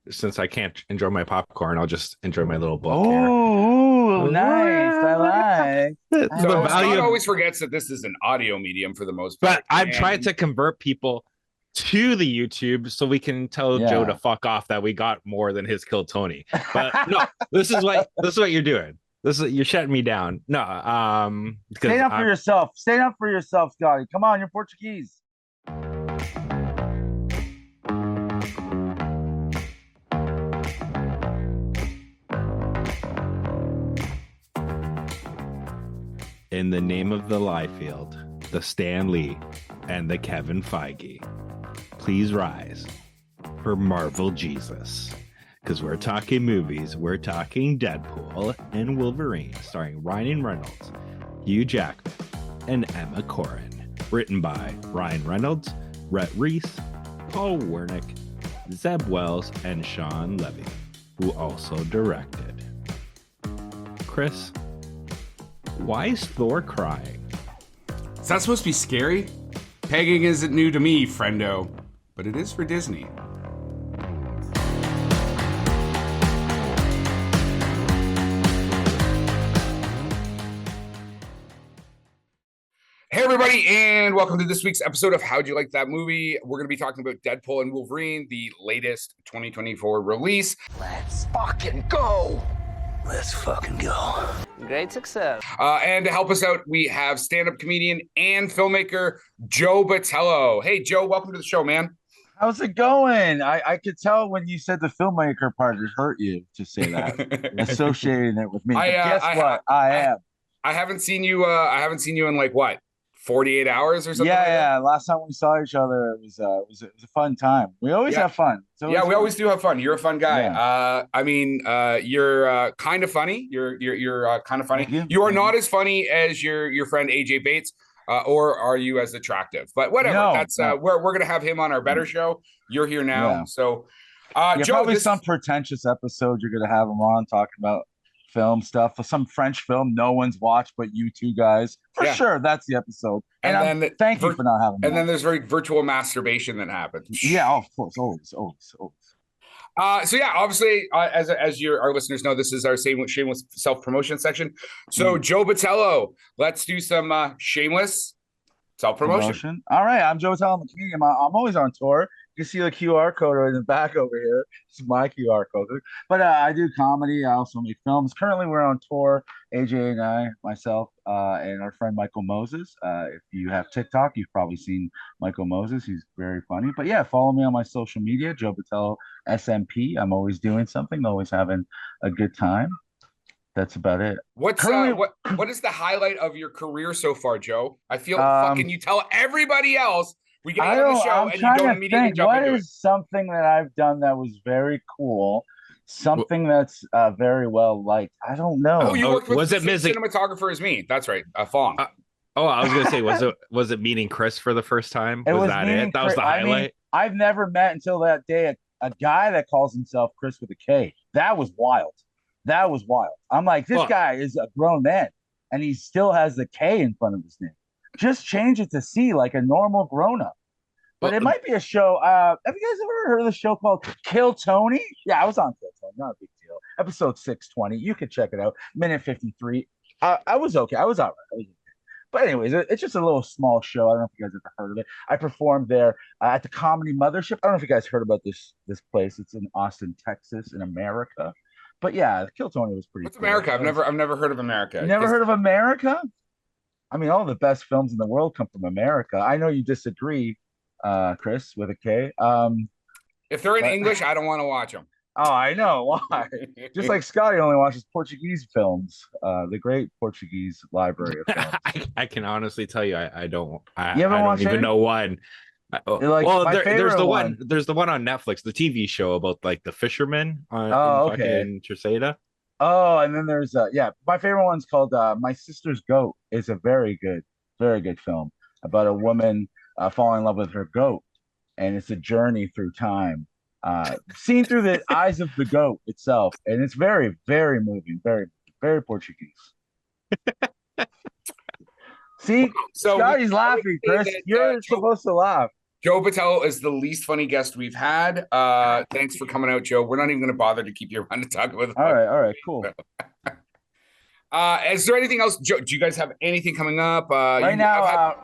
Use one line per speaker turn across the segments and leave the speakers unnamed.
since I can't enjoy my popcorn, I'll just enjoy my little book here.
Oh, nice. I like. I
The
So
value
Scott
of,
always forgets that this is an audio medium for the most
but
part.
I've tried
And
to convert people to the YouTube so we can tell Joe to
Yeah.
fuck off that we got more than his Kill Tony. But no, this is what you're doing. You're shutting me down. No, because
Stand up for yourself. Stand up for yourself, Scotty. Come on, you're Portuguese.
in the name of the Liefeld, the Stan Lee, and the Kevin Feige, please rise for Marvel Jesus. Because we're talking movies, we're talking Deadpool and Wolverine, starring Ryan Reynolds, Hugh Jackman, and Emma Corrin. Written by Ryan Reynolds, Rhett Reese, Paul Wernick, Zeb Wells, and Shawn Levy, who also directed. Kris, why is Thor crying?
is that supposed to be scary? Pegging isn't new to me, friendo, but it is for Disney. Hey, everybody, and welcome to this week's episode of How'd You Like That Movie? We're going to be talking about Deadpool and Wolverine, the latest 2024 release.
Let's fucking go. Let's fucking go.
Great success.
And to help us out, we have stand-up comedian and filmmaker Joe Botelho. Hey, Joe, welcome to the show, man.
How's it going? I could tell when you said the filmmaker part, it hurt you to say that, associating it with me. But guess what? I am.
I haven't seen you. I haven't seen you in like what, 48 hours or something.
Yeah,
like that?
yeah. Last time we saw each other, it was a fun time. We always have fun.
Yeah, we always do have fun. You're a fun guy.
Yeah.
I mean, you're kind of funny. You're kind of funny.
Thank you.
You are not as funny as your friend AJ Bates, or are you as attractive? But whatever.
No,
That's
no.
we're gonna have him on our better show. You're here now,
Yeah.
so
Yeah,
Joe,
probably
this-
some pretentious episode you're gonna have him on talking about film stuff, some French film no one's watched but you two guys. For
Yeah.
sure, that's the episode.
And
And
then
thank you for not having me
And then
on.
there's virtual masturbation that happens.
Yeah, of course, always.
So yeah, obviously, as our listeners know, this is our shameless self-promotion section. So Joe Botelho, let's do some shameless self-promotion.
All right, I'm Joe Botelho, I'm a comedian. I'm always on tour. You can see the QR code right in the back over here. It's my QR code. But I do comedy. I also make films. Currently, we're on tour. AJ and I, myself, and our friend Michael Moses. If you have TikTok, you've probably seen Michael Moses. He's very funny. But yeah, follow me on my social media, Joe Botelho SMP. I'm always doing something, always having a good time. That's about it.
What's
Currently-
what is the highlight of your career so far, Joe? I feel
Um,
fucking you tell everybody else we get
I
you on the
don't,
show
I'm
and you
trying
don't
to
immediately
think,
jump
what
into
is something that I've done that was very cool, something that's very well liked. I don't know.
Oh, you worked with
was
the
it
same
music-
cinematographer as me. That's right, Fong.
Oh, I was gonna say, was it meeting Kris for the first time?
It
Was
was
that
meeting
it? That was the
Kris- I mean,
highlight.
I've never met until that day a guy that calls himself Kris with a K. That was wild. That was wild. I'm like, this
Well-
guy is a grown man, and he still has the K in front of his name. Just change it to C like a normal grown up. But it might be a show. Have you guys ever heard of the show called Kill Tony? Yeah, I was on Kill Tony. Not a big deal. Episode 620. You can check it out. Minute 53. I was okay. I was all right. I was okay. But anyways, it's just a little small show. I don't know if you guys ever heard of it. I performed there at the Comedy Mothership. I don't know if you guys heard about this place. It's in Austin, Texas, in America. But yeah, Kill Tony was pretty.
What's
cool.
America? I've never heard of America.
You never heard of America? I mean, all the best films in the world come from America. I know you disagree, Kris, with a K.
If they're in
but-
English, I don't want to watch them.
Oh, I know why. Just like Scotty only watches Portuguese films, the great Portuguese library of films.
I can honestly tell you, I don't.
You
I
haven't
don't
watched
even
any?
know one.
Like,
Well,
my
there's
favorite
the
one.
There's the one on Netflix, the TV show about like the fishermen on
Oh,
in
okay.
fucking Terceira.
Oh, and then there's my favorite one's called My Sister's Goat. It's a very good film about a woman falling in love with her goat, and it's a journey through time, seen through the eyes of the goat itself, and it's very, very moving, very Portuguese. See,
So
Scotty's laughing,
say
Kris.
that,
You're
Joe-
supposed to laugh.
Joe Botelho is the least funny guest we've had. Thanks for coming out, Joe. We're not even going to bother to keep you around to talk about.
All right, cool.
Is there anything else, Joe? Do you guys have anything coming up?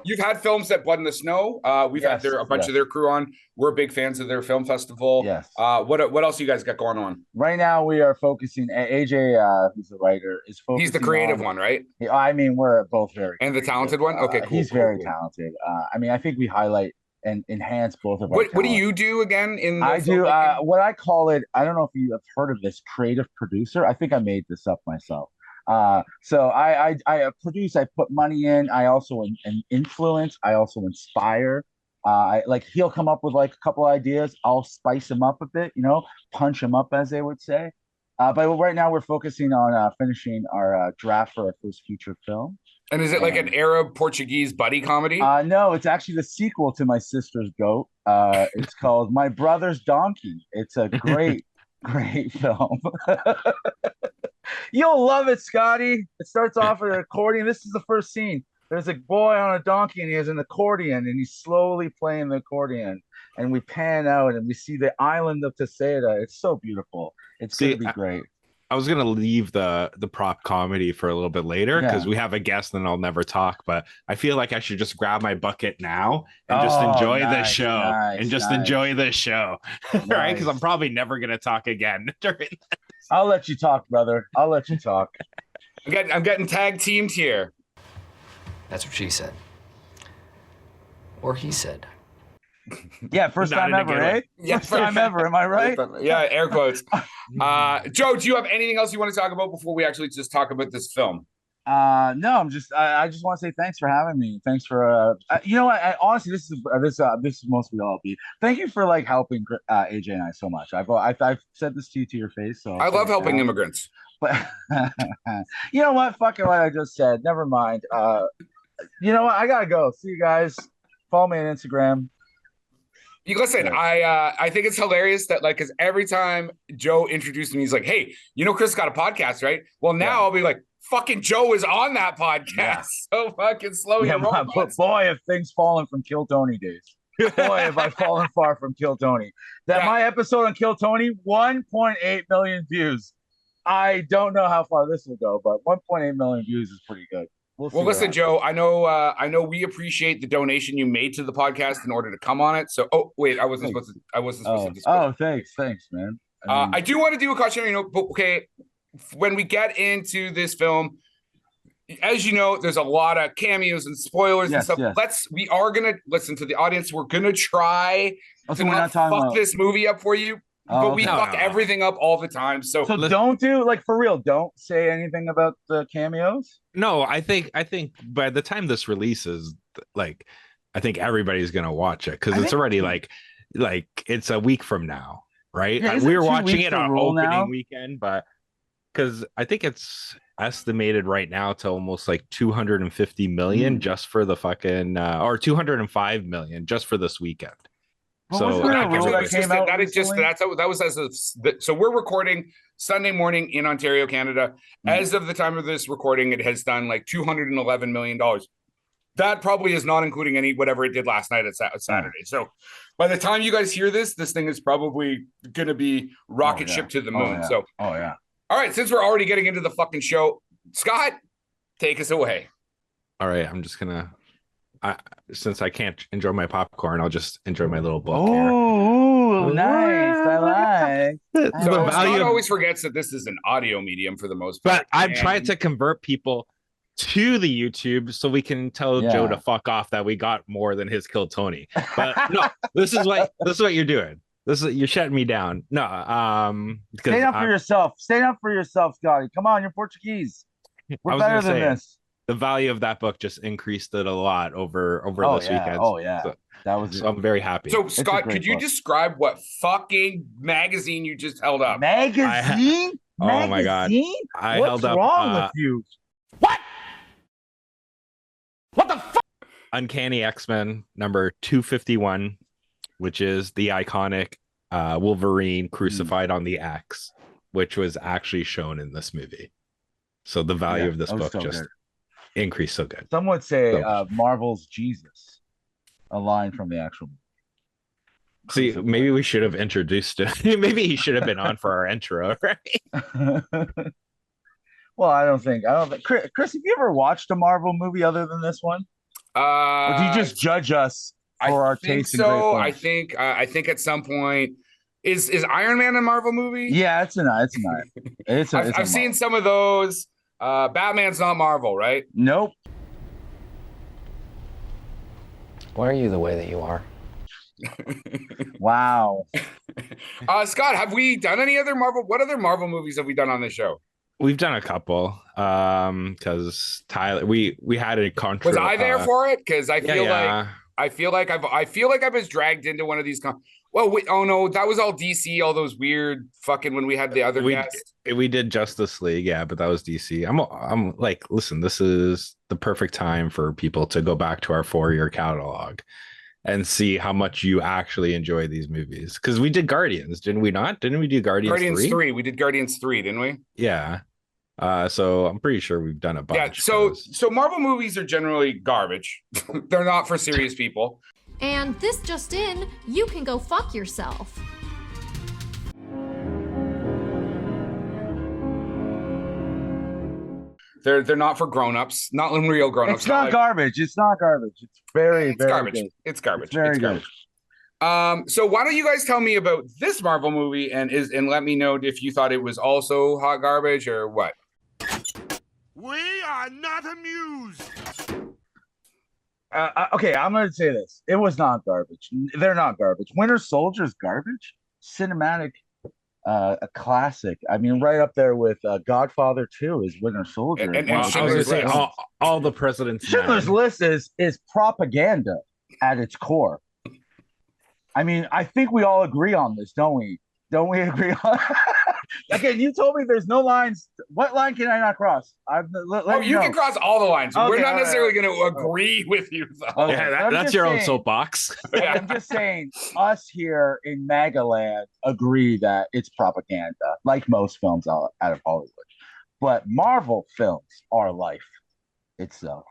You've had films at Blood in the Snow. We've had a bunch of their crew on. We're big fans of their film festival.
Yes.
What else you guys got going on?
Right now, we are focusing. AJ, who's the writer, is focusing.
He's the creative one, right?
I mean, we're both very
and the talented one. Okay, cool.
He's very talented. I mean, I think we highlight and enhance both of our.
What do you do again?
I do what I call it. I don't know if you have heard of this, creative producer. I think I made this up myself. So I produce, I put money in, I also influence, I also inspire. He'll come up with like a couple ideas, I'll spice him up a bit, punch him up, as they would say. But right now we're focusing on finishing our draft for our first feature film.
And is it like an Arab Portuguese buddy comedy?
No, it's actually the sequel to My Sister's Goat. It's called My Brother's Donkey. It's a great film. You'll love it, Scotty. It starts off with an accordion. This is the first scene. There's a boy on a donkey and he has an accordion and he's slowly playing the accordion. And we pan out and we see the island of Teseda. It's so beautiful. It's going to be great.
I was going to leave the prop comedy for a little bit later because we have a guest and I'll never talk. But I feel like I should just grab my bucket now and just enjoy the show enjoy the show. Right? Because I'm probably never going to talk again during that.
I'll let you talk, brother. I'll let you talk.
I'm getting tag teamed here.
That's what she said. Or he said.
Yeah, first time ever, eh?
Yeah,
first time ever. Am I right?
Yeah, air quotes. Joe, do you have anything else you want to talk about before we actually just talk about this film?
No, I just want to say thanks for having me. Thanks for you know what? Honestly, this is mostly all be. Thank you for like helping AJ and I so much. I've said this to your face. So
I love helping immigrants.
But you know what? Fucking what I just said. Never mind. You know what? I gotta go. See you guys. Follow me on Instagram.
You listen, I think it's hilarious that because every time Joe introduced me, he's like, "Hey, Kris got a podcast, right?" Well, now I'll be like, "Fucking Joe is on that podcast." Yeah. So fucking slow your roll.
But boy, have things fallen from Kill Tony days. Boy, have I fallen far from Kill Tony. My episode on Kill Tony, 1.8 million views. I don't know how far this will go, but 1.8 million views is pretty good.
Well, listen, Joe, I know we appreciate the donation you made to the podcast in order to come on it. So, I wasn't supposed to discuss.
Oh, thanks, man.
I do want to do a cautionary note, but okay, when we get into this film, as you know, there's a lot of cameos and spoilers and stuff.
Yes.
We are gonna listen to the audience. We're gonna try to not fuck this movie up for you. But we fuck everything up all the time. So
don't do for real. Don't say anything about the cameos.
No, I think by the time this releases, I think everybody's gonna watch it because it's already like it's a week from now, right?
Yeah,
we were watching it on opening weekend, but because I think it's estimated right now to almost 250 million just for the fucking or 205 million just for this weekend.
So
so we're recording Sunday morning in Ontario, Canada. As of the time of this recording, it has done $211 million. That probably is not including whatever it did last night at Saturday. So by the time you guys hear this thing is probably going to be rocket ship to the moon. All right, since we're already getting into the fucking show, Scott, take us away.
All right, I'm just gonna. Since I can't enjoy my popcorn, I'll just enjoy my little book.
Oh, nice! I like.
So Scott always forgets that this is an audio medium for the most part.
But I'm trying to convert people to the YouTube so we can tell Joe to fuck off that we got more than his Kill Tony. But no, this is what you're doing. You're shutting me down. No,
stand up for yourself. Stand up for yourself, Scotty. Come on, you're Portuguese. We're better than this.
The value of that book just increased it a lot over this weekend.
Oh yeah,
so I'm very happy.
So Scott, could you describe what fucking magazine you just held up?
Magazine?
Oh my god!
I held up. What's wrong with you? What? What the fuck?
Uncanny X-Men number 251, which is the iconic Wolverine crucified on the axe, which was actually shown in this movie. So the value of this book increased so good.
Some would say Marvel's Jesus, a line from the actual movie.
See, maybe we should have introduced him. Maybe he should have been on for our intro, right?
Well, I don't think. Chris, have you ever watched a Marvel movie other than this one? Or do you just judge us for our taste in great films?
I think at some point is Iron Man a Marvel movie?
Yeah, it's an
I've seen some of those. Batman's not Marvel, right?
Nope.
Why are you the way that you are?
Wow.
Scott, have we done any other Marvel? What other Marvel movies have we done on this show?
We've done a couple. Because Tyler, we had a contra.
Was I there for it? Because I feel like I was dragged into one of these. Well, wait, oh no, that was all DC. All those weird fucking when we had the other guest.
We did Justice League, yeah, but that was DC. I'm like, listen, this is the perfect time for people to go back to our 4-year catalog and see how much you actually enjoy these movies. Because we did Guardians, didn't we not? Didn't we do Guardians 3?
We did Guardians 3, didn't we?
Yeah. So I'm pretty sure we've done a bunch.
Yeah, so Marvel movies are generally garbage. They're not for serious people.
And this just in, you can go fuck yourself.
They're not for grown-ups, not real grown-ups.
It's not garbage. It's not garbage. It's very
garbage.
Good.
It's garbage.
It's very
good. So why don't you guys tell me about this Marvel movie and let me know if you thought it was also hot garbage or what?
We are not amused.
Okay, I'm going to say this. It was not garbage. They're not garbage. Winter Soldier's garbage. Cinematic, a classic. I mean, right up there with Godfather 2 is Winter Soldier.
And
I was going to say all the presidents.
Schindler's List is propaganda at its core. I mean, I think we all agree on this, don't we? Don't we agree on? Again, you told me there's no lines. What line can I not cross?
You can cross all the lines. Okay, we're not necessarily going to agree with you, though.
Okay,
yeah, that's your own soapbox.
I'm just saying, us here in Magaland agree that it's propaganda, like most films out of Hollywood. But Marvel films are life itself.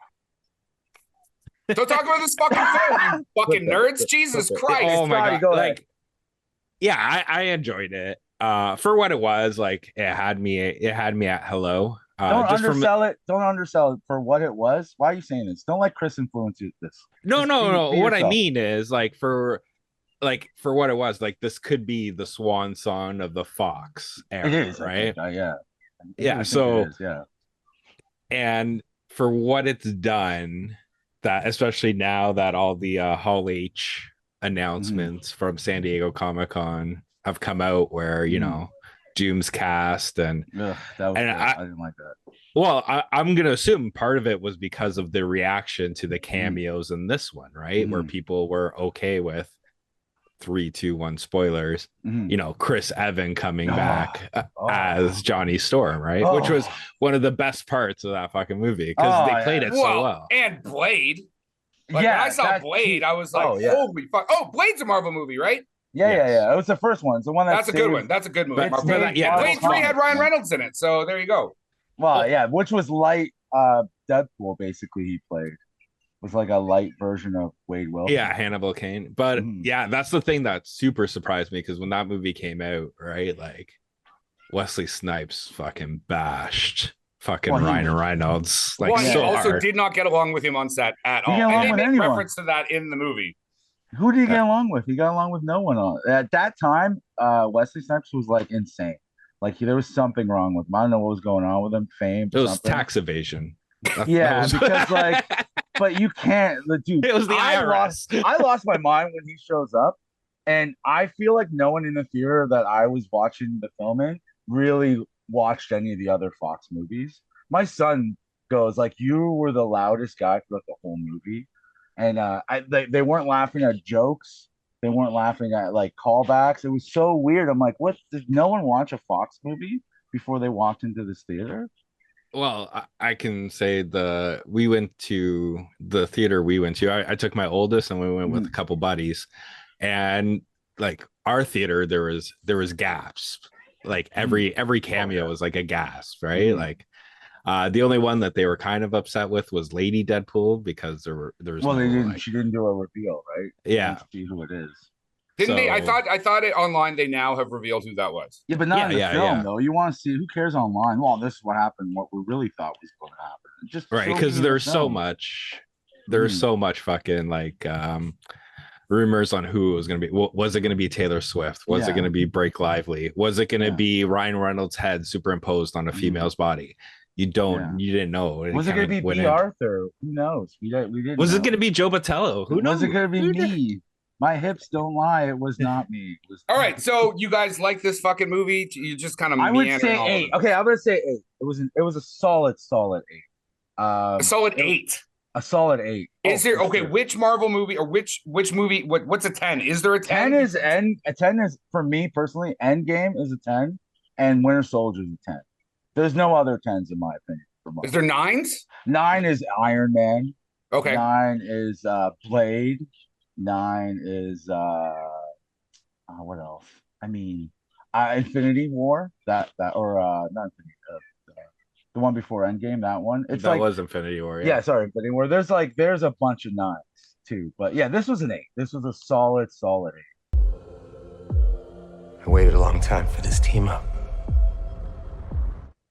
Don't talk about this fucking film, you fucking nerds. Jesus Christ.
Oh my God. Like, yeah, I enjoyed it. For what it was, like it had me at hello.
Don't undersell it. Don't undersell it for what it was. Why are you saying this? Don't let Kris influence you this.
No. What yourself. I mean is like for what it was, like this could be the swan song of the Fox era,
it is,
right?
Yeah.
So and for what it's done, that especially now that all the Hall H announcements from San Diego Comic-Con have come out where Doom's cast and
I didn't like that.
Well, I'm gonna assume part of it was because of the reaction to the cameos in this one, right? Where people were okay with 3, 2, 1 spoilers, Chris Evans coming back as Johnny Storm, right? Which was one of the best parts of that fucking movie because they played it so well.
And Blade. When I saw Blade, I was like, holy fuck. Oh, Blade's a Marvel movie, right?
Yeah. It was the first one. It's the one that's
a good one. That's a good movie.
Blade
3 had Ryan Reynolds in it, so there you go.
Well, yeah, which was light Deadpool, basically, he played. Was like a light version of Wade Wilson.
Yeah, Hannibal Caine. But yeah, that's the thing that super surprised me because when that movie came out, right, like Wesley Snipes fucking bashed Ryan Reynolds. Like,
he also did not get along with him on set at all. And they make reference to that in the movie.
Who did he get along with? He got along with no one on at that time. Wesley Snipes was like insane. Like there was something wrong with him. I don't know what was going on with him. Fame.
It was tax evasion.
Because like, but you can't. Dude,
it was the IRS.
I lost my mind when he shows up, and I feel like no one in the theater that I was watching the film in really watched any of the other Fox movies. My son goes like, "You were the loudest guy throughout the whole movie," and they weren't laughing at jokes. They weren't laughing at like callbacks. It was so weird. I'm like, what? Did no one watch a Fox movie before they walked into this theater?
Well, I can say we went to the theater we went to. I took my oldest and we went with a couple buddies, and like our theater, there was gasps. Like every cameo was like a gasp, right? Like the only one that they were kind of upset with was Lady Deadpool because there was
she didn't do a reveal, right?
Yeah,
see who it is.
Didn't they? I thought it online. They now have revealed who that was.
Yeah, but not in the film though. You want to see who cares online? Well, this is what happened. What we really thought was going to happen. Just
right, because there's so much. There's so much fucking like rumors on who it was going to be. Was it going to be Taylor Swift? Was it going to be Blake Lively? Was it going to be Ryan Reynolds' head superimposed on a female's body? You didn't know.
Was it going to be B. Arthur? Who knows? We didn't.
Was it going to be Joe Botelho? Who knows?
Was it going to be me? My hips don't lie. It was not me.
All right. So you guys like this fucking movie? You just kind of.
I would say 8. Okay, I'm going to say 8. It was a solid 8.
A solid 8.
A solid 8.
Is there which Marvel movie or which movie? What's a 10? Is there a 10?
10 is for me personally. Endgame is a 10, and Winter Soldier is a 10. There's no other 10s in my opinion.
Is there 9s?
9 is Iron Man.
Okay.
9 is Blade. 9 is what else? I mean, Infinity War. That or not Infinity. The one before Endgame, that one.
That was Infinity War.
Yeah, sorry, Infinity War. There's a bunch of 9s too, but yeah, this was an 8. This was a solid 8.
I waited a long time for this team up.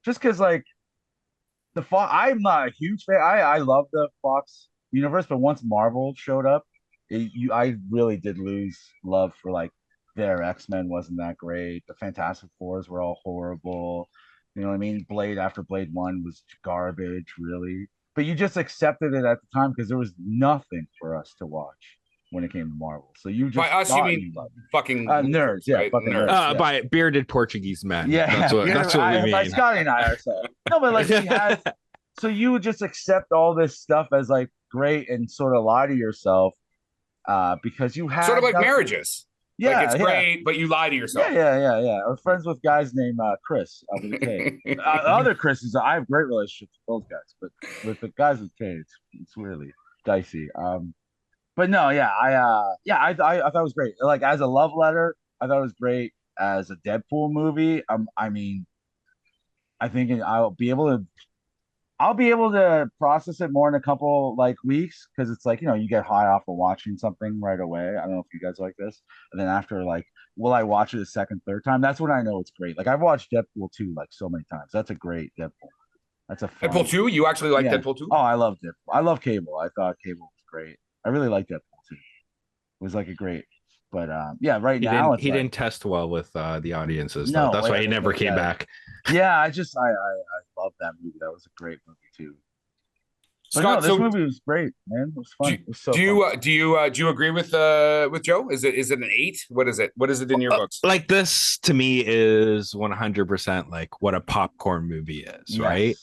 Just because, like, I'm not a huge fan. I love the Fox universe, but once Marvel showed up, I really did lose love for like their X-Men wasn't that great. The Fantastic Fours were all horrible. You know what I mean? Blade after Blade 1 was garbage, really. But you just accepted it at the time because there was nothing for us to watch when it came to Marvel. So you just
by us, you mean fucking
nerds, yeah,
right?
fucking nerds.
By bearded Portuguese men.
Yeah,
that's what we mean.
Like Scotty and I are saying. No, but like we had. So you would just accept all this stuff as like great and sort of lie to yourself because you have
sort of like marriages.
Yeah,
like it's great, but you lie to yourself.
Yeah. I'm friends with guys named Kris with a K. Other Chris's, I have great relationships with those guys, but with the guys with K, it's really dicey. But no, I thought it was great. Like as a love letter, I thought it was great. As a Deadpool movie, I mean, I think I'll be able to process it more in a couple like weeks because it's like, you know, you get high off of watching something right away. I don't know if you guys like this. And then after, like, will I watch it a second, third time? That's when I know it's great. Like I've watched Deadpool 2 like so many times. That's a great Deadpool. That's a fun
Deadpool 2? You actually like Deadpool 2?
Oh, I love Deadpool. I love Cable. I thought Cable was great. I really like Deadpool 2. It was like a great. But now
he didn't test well with the audiences.
No,
that's why he never came back.
Yeah, I love that movie. That was a great movie too. But
Scott,
this movie was great, man. It was fun. It was so
do you agree with Joe? Is it an 8? What is it? What is it in your books?
Like this to me is 100% like what a popcorn movie is, right?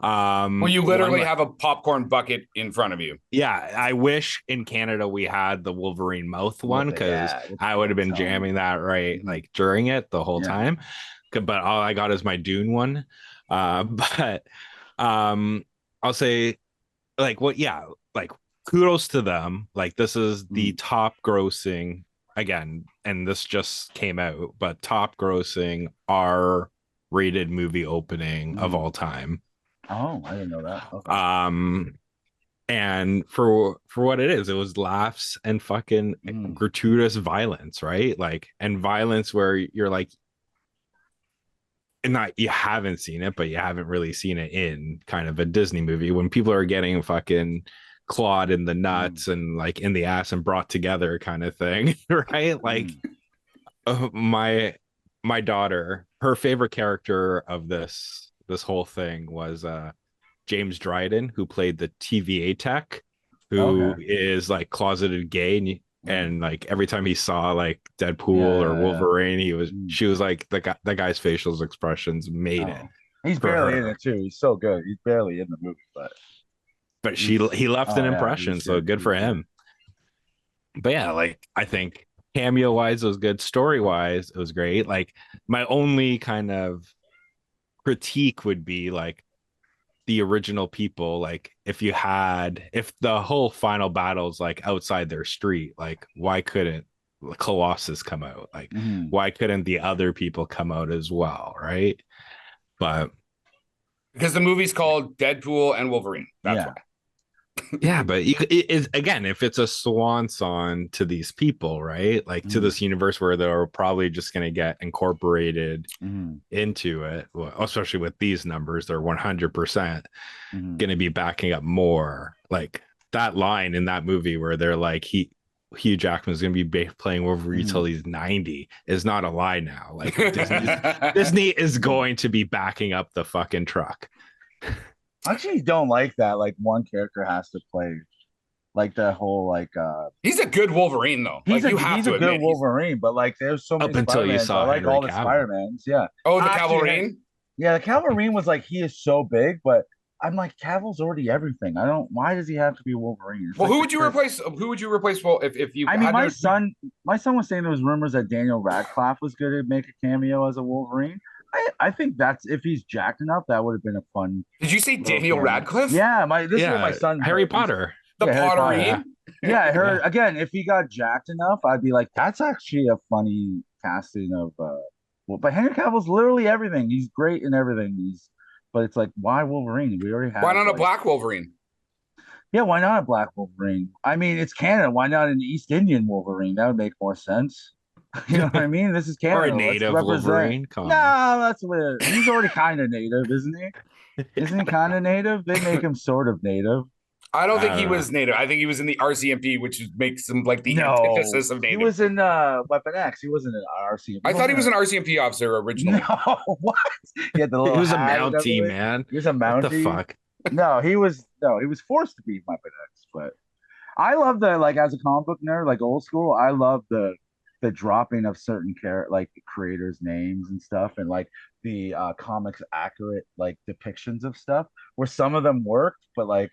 Well, you literally have a popcorn bucket in front of you.
Yeah, I wish in Canada we had the Wolverine mouth one because I would have been jamming that like during it the whole time. But all I got is my Dune one. But I'll say like like kudos to them. Like this is the top grossing again, and this just came out, but top grossing R-rated movie opening of all time.
Oh, I didn't know that. Okay.
And for what it is, it was laughs and fucking gratuitous violence, right? Like, and violence where you're like, and not you haven't seen it, but you haven't really seen it in kind of a Disney movie when people are getting fucking clawed in the nuts and like in the ass and brought together kind of thing, right? Like my daughter, her favorite character of this whole thing was James Dryden, who played the TVA tech, who is like closeted gay, and like every time he saw like Deadpool or Wolverine, she was like that guy's facial expressions made it.
He's barely in it too. He's so good. He's barely in the movie, but
he left an impression, so good for him. But yeah, like I think cameo wise it was good, story wise it was great. Like my only kind of critique would be like the original people, like if the whole final battle's like outside their street, like why couldn't Colossus come out? Like why couldn't the other people come out as well, right? But
because the movie's called Deadpool and Wolverine, that's why.
Yeah, but again, if it's a swan song to these people, right? Like to this universe where they're probably just going to get incorporated into it, well, especially with these numbers, they're 100% going to be backing up more. Like that line in that movie where they're like, Hugh Jackman's going to be playing Wolverine till he's 90 is not a lie now. Like Disney is going to be backing up the fucking truck.
I actually don't like that. Like one character has to play, like the whole like.
He's a good Wolverine though.
He's
like,
a good Wolverine, but like there's so many
up until you
Spider-Mans.
saw
I like
Henry
all the
Cavill.
Spider-Mans. Yeah.
Oh, the
Actually,
Cavalrine.
Yeah, the Cavalrine was like he is so big, but I'm like Cavill's already everything. I don't. Why does he have to be Wolverine? It's
Well,
like
who would you replace? Who would you replace? Well, if you,
I mean,
had
my
to-
son was saying there was rumors that Daniel Radcliffe was going to make a cameo as a Wolverine. I think that's if he's jacked enough, that would have been a fun.
Did you say Daniel
cameo.
Radcliffe?
Yeah, this is what my son
Harry
heard.
Potter.
The
Yeah, Harry Potter,
Potterine.
Yeah, I heard again. If he got jacked enough, I'd be like, that's actually a funny casting of. Well, but Henry Cavill's literally everything. He's great in everything. But it's like, why Wolverine? We already have.
Why not a
like,
black Wolverine?
Yeah, why not a black Wolverine? I mean, it's Canada. Why not an East Indian Wolverine? That would make more sense. You know what I mean? This is Canada.
Or a
Let's
native
represent.
Wolverine. Come on.
No, that's weird. He's already kind of native, isn't he? Isn't he kind of native? They make him sort of native.
I don't think
I
he
don't
was native. I think he was in the RCMP, which makes him like the antithesis of
He
native.
was in Weapon X. He wasn't in RCMP.
I thought he was an RCMP officer originally.
No, what? He had the little
He was a
hat and
Mountie,
everything.
man.
He was a
What the
Mountie.
fuck?
No, he was forced to be Weapon X, but I love the like as a comic book nerd, like old school, I love the dropping of certain creators' names and stuff, and like the comics accurate like depictions of stuff where some of them worked, but like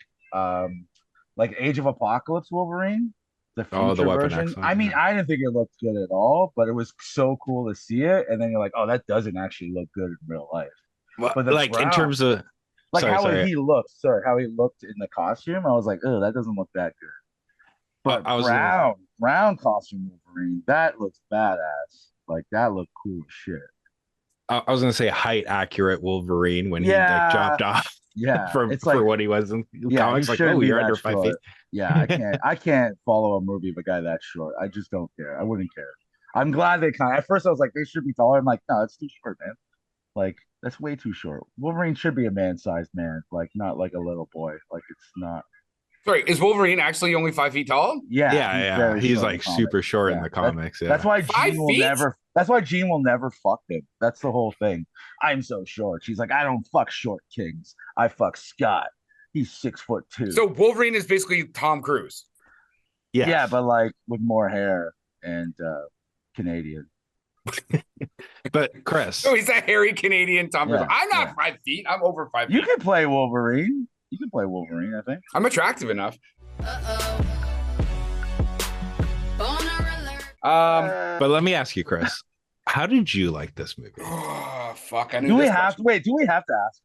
Age of Apocalypse Wolverine, the future
Weapon
version.
X one,
I mean,
yeah.
I didn't think it looked good at all, but it was so cool to see it, and then you're like, oh, that doesn't actually look good in real life.
Well,
But the
like in
brown-
terms of
Like
sorry.
he looked, how he looked in the costume, I was like, oh, that doesn't look that good. But
I was
brown costume Wolverine, that looks badass. Like that looked cool as shit.
I was gonna say height accurate Wolverine when he
Yeah.
like dropped off
Yeah,
for
it's like
what he was in
yeah,
comics.
he
Like,
shouldn't
oh,
be
you're
that
under 5 feet.
short. Yeah, I can't follow a movie of a guy that short. I just don't care. I wouldn't care. I'm glad they at first I was like, they should be taller. I'm like, no, it's too short, man. Like that's way too short. Wolverine should be a man-sized man, like not like a little boy. Like it's not.
Sorry, is Wolverine actually only 5 feet tall?
Yeah,
Yeah,
very
he's
short in
like
the
super
comics.
short in
Yeah,
the comics. Yeah,
That's why
5
Jean will
feet?
never. That's why Jean will never fuck him. That's the whole thing. I'm so short. She's like, I don't fuck short kings. I fuck Scott. He's 6'2".
So Wolverine is basically Tom Cruise.
Yes.
yeah, but like with more hair and Canadian.
But Chris,
So he's a hairy Canadian Tom Cruise.
Yeah,
I'm not
yeah.
5 feet. I'm over 5
You
feet.
can play Wolverine. You can play Wolverine. I think.
I'm attractive enough.
but let me ask you, Chris, how did you like this movie?
Oh, fuck. I knew
Do we
this
have
question.
to wait? Do we have to ask?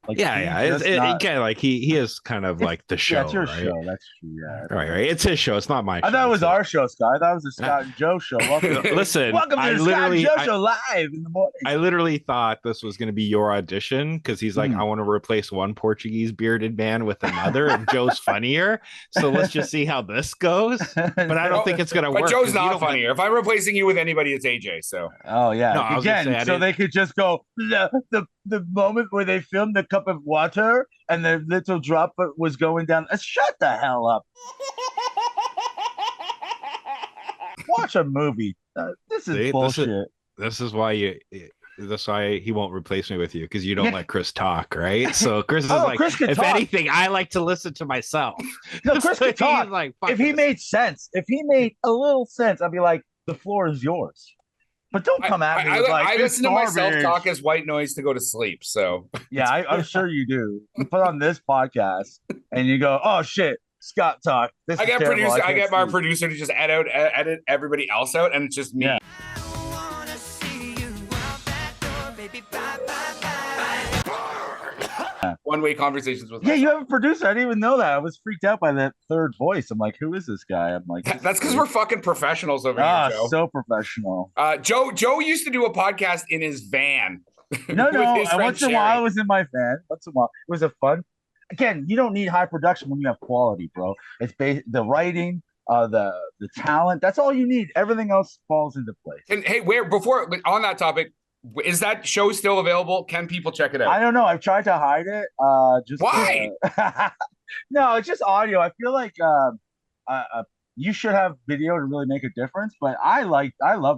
Like,
Yeah,
can
yeah.
you
It's
just not-
again, like he is kind of like the show.
Yeah, it's your
right?
show. That's true. Yeah.
Right. It's his show. It's not my show.
I thought it was
So-
our show, Scott. I thought it was the Scott and Joe show. Welcome,
Listen,
welcome
I
to the Scott and
literally,
Joe show live in the morning.
I literally thought this was going to be your audition because he's like, I want to replace one Portuguese bearded man with another, and Joe's funnier. So let's just see how this goes. But I don't think it's going to work.
But Joe's
'cause you
not
don't
funnier. If I'm replacing you with anybody, it's AJ. So
Oh yeah.
No, I was gonna
Again,
say, I
so
didn't-
they could just go the moment where they filmed the cup of water and the little drop was going down. Shut the hell up. Watch a movie. This is
See,
bullshit.
This is why that's why he won't replace me with you because you don't
Yeah.
let Chris talk, right? So Chris is
Oh,
like,
Chris can
if
talk.
anything, I like to listen to myself.
No, Chris
So
could talk.
he's like, fuck
If he
this.
made sense, if he made a little sense, I'd be like, the floor is yours. But don't come at me with like,
I
it's
listen to myself
garbage.
talk as white noise to go to sleep. So
Yeah, I'm sure you do. You put on this podcast and you go, oh shit, Scott talk. This
I
is
get
terrible.
producer. I
can't
get my
sleep."
producer to just edit everybody else out, and it's just me.
Yeah.
One-way conversations with
Yeah,
myself.
you have a producer. I didn't even know that. I was freaked out by that third voice. I'm like, who is this guy? I'm like,
That's because we're fucking professionals over
ah,
here, Joe.
so professional.
Joe used to do a podcast in his van.
No,
with
no.
his friend
Once in a
Sherry.
while, I was in my van. Once in a while, it was a fun. again, you don't need high production when you have quality, bro. It's the writing, the talent. That's all you need. Everything else falls into place.
And hey, before on that topic, is that show still available? Can people check it out?
I don't know. I've tried to hide it. Just
why?
No, it's just audio. I feel like you should have video to really make a difference. But I love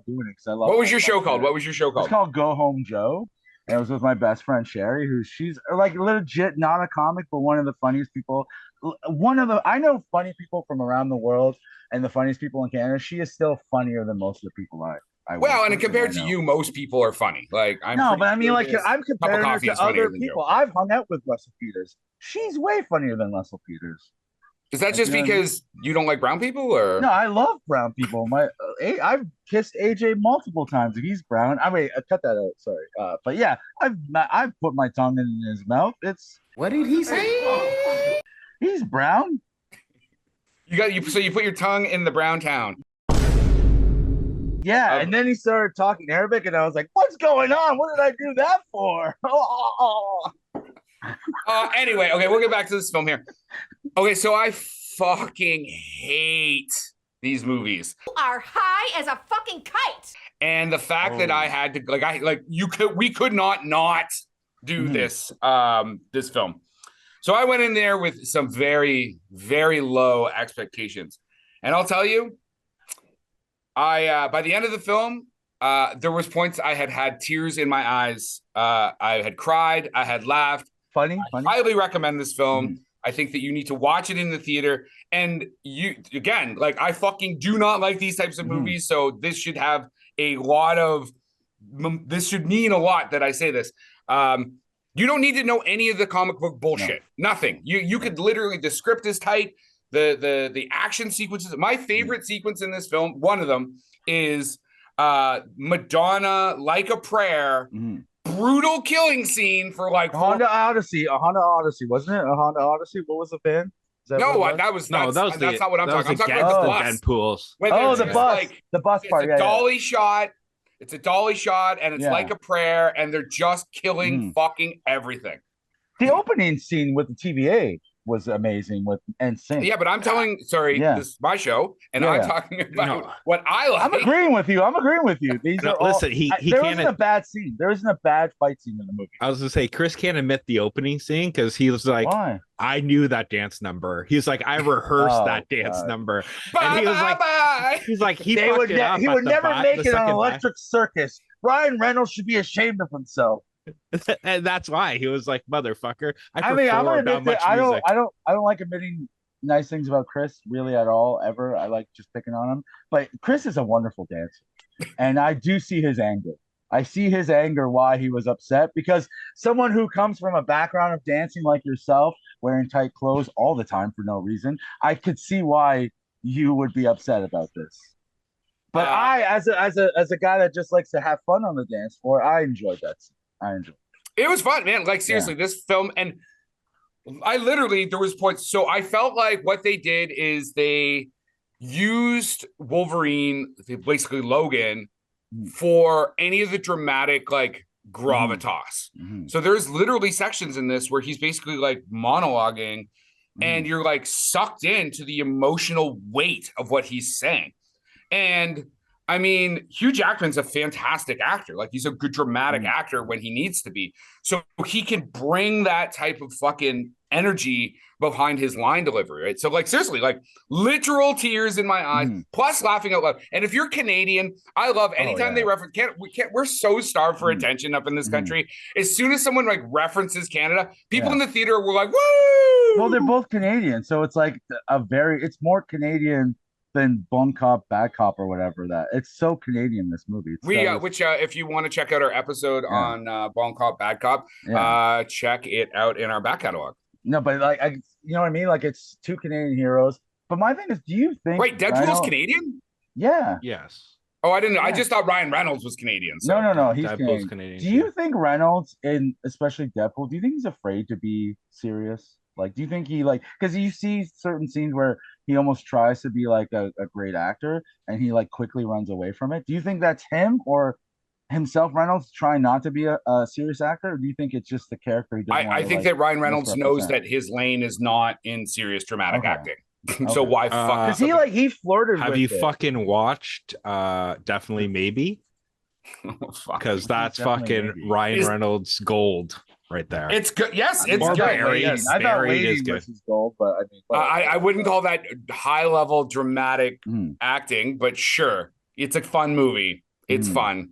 doing it because I love.
What was your show called? What was your show called?
It's called Go Home Joe. And it was with my best friend Sherry, she's like legit not a comic, but one of the funniest people. I know funny people from around the world, and the funniest people in Canada. She is still funnier than most of the people I
well, and compared to you, most people are funny. Like I'm
comparing her to other people. I've hung out with Russell Peters. She's way funnier than Russell Peters.
Is that just because you don't like brown people, or
no? I love brown people. I've kissed AJ multiple times. If he's brown, I mean, cut that out. Sorry, but yeah, I've put my tongue in his mouth.
What did he say?
He's brown.
So you put your tongue in the brown town.
Yeah, and then he started talking Arabic, and I was like, "What's going on? What did I do that for?"
Anyway, okay, we'll get back to this film here. Okay, so I fucking hate these movies.
You are high as a fucking kite.
And the fact that I had to we could not do this this film. So I went in there with some very, very low expectations. And I'll tell you, by the end of the film, there was points I had tears in my eyes. I had cried, I had laughed.
Funny.
I highly recommend this film. I think that you need to watch it in the theater. And I fucking do not like these types of movies. So this should mean a lot that I say this. You don't need to know any of the comic book bullshit. No. Nothing. You could literally, the script is tight. The action sequences. My favorite sequence in this film, one of them, is Madonna, Like a Prayer, brutal killing scene for like
Honda Odyssey, wasn't it? A Honda Odyssey. What was the band?
That's not what I'm talking. I'm talking about the bus.
Deadpools.
The bus part.
It's a dolly shot. It's a dolly shot, and it's like a prayer, and they're just killing fucking everything.
The opening scene with the TVA was amazing with NSYNC.
Yeah, but I'm telling, this is my show, and I'm talking about what I like.
I'm agreeing with you. These are
listen,
there isn't a bad scene. There isn't a bad fight scene in the movie.
I was gonna say Kris can't admit the opening scene because he was like,
why?
I knew that dance number. He's like, I rehearsed that dance number. And he was like, he's like, he would
never make it on Electric Circus. Ryan Reynolds should be ashamed of himself.
And that's why he was like, motherfucker.
I'm gonna admit that I don't like admitting nice things about Kris really at all ever. I like just picking on him, but Kris is a wonderful dancer, and I do see his anger. I see his anger why he was upset, because someone who comes from a background of dancing like yourself, wearing tight clothes all the time for no reason, I could see why you would be upset about this. But I, as a guy that just likes to have fun on the dance floor, I enjoyed that scene.
It was fun, man. Like seriously, this film, and there was points. So I felt like what they did is they used Wolverine, basically Logan, for any of the dramatic like gravitas. So there's literally sections in this where he's basically like monologuing, and you're like sucked into the emotional weight of what he's saying. And I mean, Hugh Jackman's a fantastic actor. Like, he's a good dramatic actor when he needs to be. So he can bring that type of fucking energy behind his line delivery, right? So, like, seriously, like, literal tears in my eyes, plus laughing out loud. And if you're Canadian, I love anytime they reference, we're so starved for attention up in this country. As soon as someone, like, references Canada, people in the theater were like, woo!
Well, they're both Canadian. So it's like it's more Canadian than Bon Cop, Bad Cop, or whatever. That it's so Canadian, this movie.
If you want to check out our episode on Bon Cop, Bad Cop, check it out in our back catalog.
No, but like, you know what I mean? Like, it's two Canadian heroes. But my thing is, do you think?
Wait, Deadpool's Canadian?
Yeah.
Yes.
Oh, I didn't know. I just thought Ryan Reynolds was Canadian. So.
No, he's Canadian. Do you think Reynolds, and especially Deadpool, do you think he's afraid to be serious? Like, do you think he because you see certain scenes where he almost tries to be like a great actor, and he like quickly runs away from it. Do you think that's him, or himself, Reynolds, trying not to be a serious actor, or do you think it's just the character he doesn't want
I
to,
think
like,
that Ryan Reynolds knows
misrepresent?
that his lane is not in serious dramatic
Okay.
acting. So
Okay.
why fuck?
Because he flirted
Have
with
you
it.
fucking watched Definitely Maybe?
Fuck.
Because that's
Definitely
fucking
Maybe.
Ryan
Is-
Reynolds gold right there.
It's good. Yes, it's
Or
good.
Barry.
Yes.
I thought
Barry
Lady
is good.
was his goal, but I mean,
I wouldn't call that high level dramatic
Mm.
acting, but sure, it's a fun movie. It's
Mm.
fun.